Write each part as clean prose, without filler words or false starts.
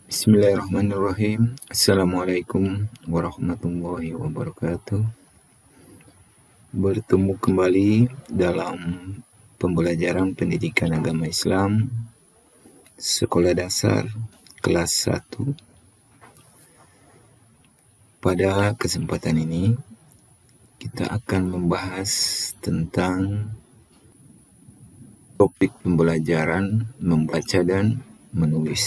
Bismillahirrahmanirrahim. Assalamualaikum warahmatullahi wabarakatuh. Bertemu kembali dalam pembelajaran pendidikan agama Islam Sekolah Dasar kelas 1. Pada kesempatan ini kita akan membahas tentang topik pembelajaran membaca dan menulis.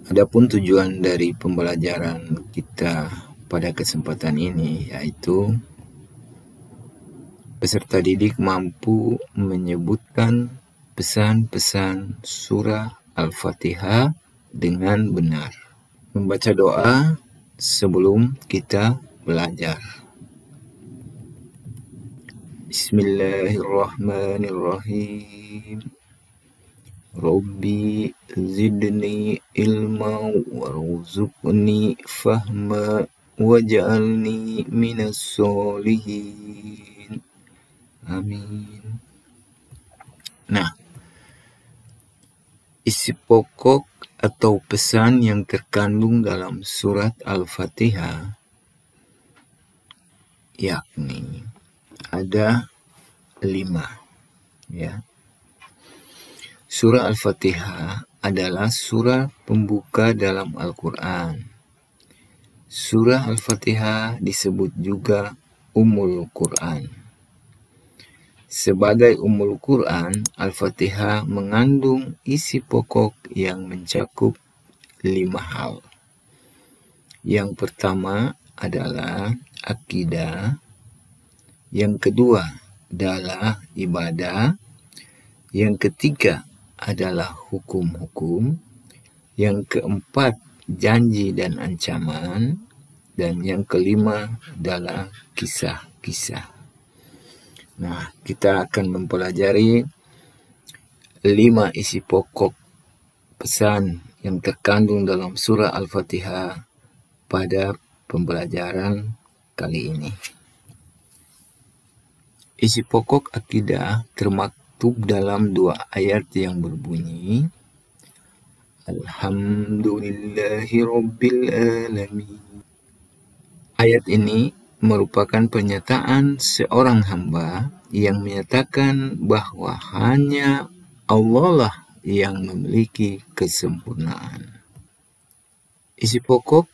Adapun tujuan dari pembelajaran kita pada kesempatan ini yaitu peserta didik mampu menyebutkan pesan-pesan surah Al-Fatihah dengan benar. Membaca doa sebelum kita belajar. Bismillahirrahmanirrahim. Rabbi zidni ilma warzuqni fahma waj'alni minas solihin. Amin. Nah, isi pokok atau pesan yang terkandung dalam surat Al-Fatihah yakni ada 5, ya. Surah Al-Fatihah adalah surah pembuka dalam Al-Quran. Surah Al-Fatihah disebut juga Ummul Quran. Sebagai Ummul Quran, Al-Fatihah mengandung isi pokok yang mencakup 5 hal. Yang pertama adalah akidah, yang kedua adalah ibadah, yang ketiga adalah hukum-hukum, yang keempat janji dan ancaman, dan yang kelima adalah kisah-kisah. Nah, kita akan mempelajari 5 isi pokok pesan yang terkandung dalam surah Al-Fatihah pada pembelajaran kali ini. Isi pokok akidah termaktub dalam 2 ayat yang berbunyi Alhamdulillahi Rabbil Alamin. Ayat ini merupakan pernyataan seorang hamba yang menyatakan bahwa hanya Allah lah yang memiliki kesempurnaan. Isi pokok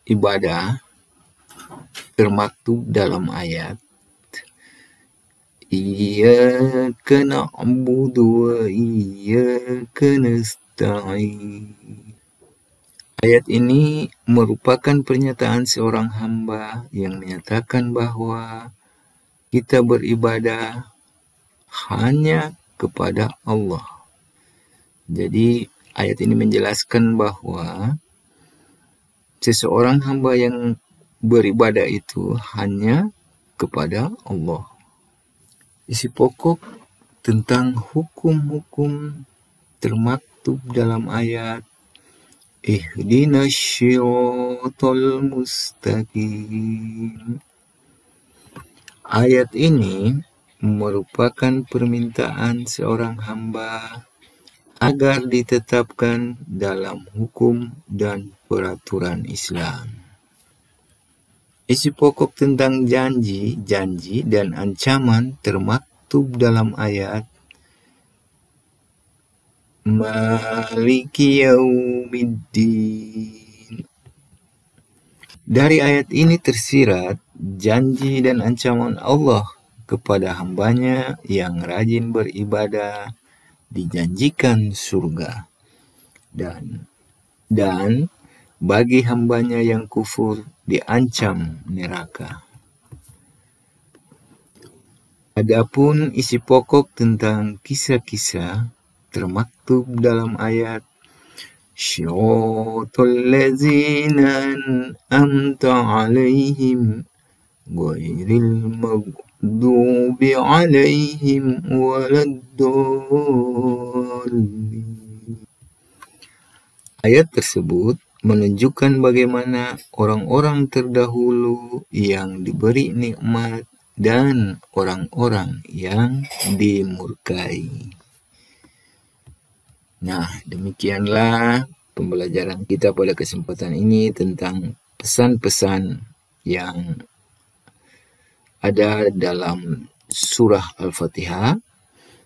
ibadah termaktub dalam ayat Iyyaka na'budu wa iyyaka nasta'in. Ayat ini merupakan pernyataan seorang hamba yang menyatakan bahwa kita beribadah hanya kepada Allah. Jadi ayat ini menjelaskan bahwa seseorang hamba yang beribadah itu hanya kepada Allah. Isi pokok tentang hukum-hukum termaktub dalam ayat Ihdinas syiratal mustaqim. Ayat ini merupakan permintaan seorang hamba agar ditetapkan dalam hukum dan peraturan Islam. Isi pokok tentang janji dan ancaman termaktub dalam ayat Maliki Yaumiddin. Dari ayat ini tersirat janji dan ancaman Allah kepada hambanya yang rajin beribadah dijanjikan surga. Dan bagi hambanya yang kufur diancam neraka. Adapun isi pokok tentang kisah-kisah termaktub dalam ayat Syiratal ladzina an'amta 'alaihim ghairil maghdubi 'alaihim waladdallin. Ayat tersebut menunjukkan bagaimana orang-orang terdahulu yang diberi nikmat dan orang-orang yang dimurkai. Nah, demikianlah pembelajaran kita pada kesempatan ini tentang pesan-pesan yang ada dalam surah Al-Fatihah.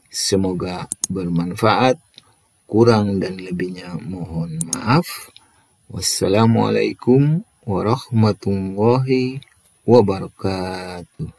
Semoga bermanfaat. Kurang dan lebihnya mohon maaf. Wassalamualaikum warahmatullahi wabarakatuh.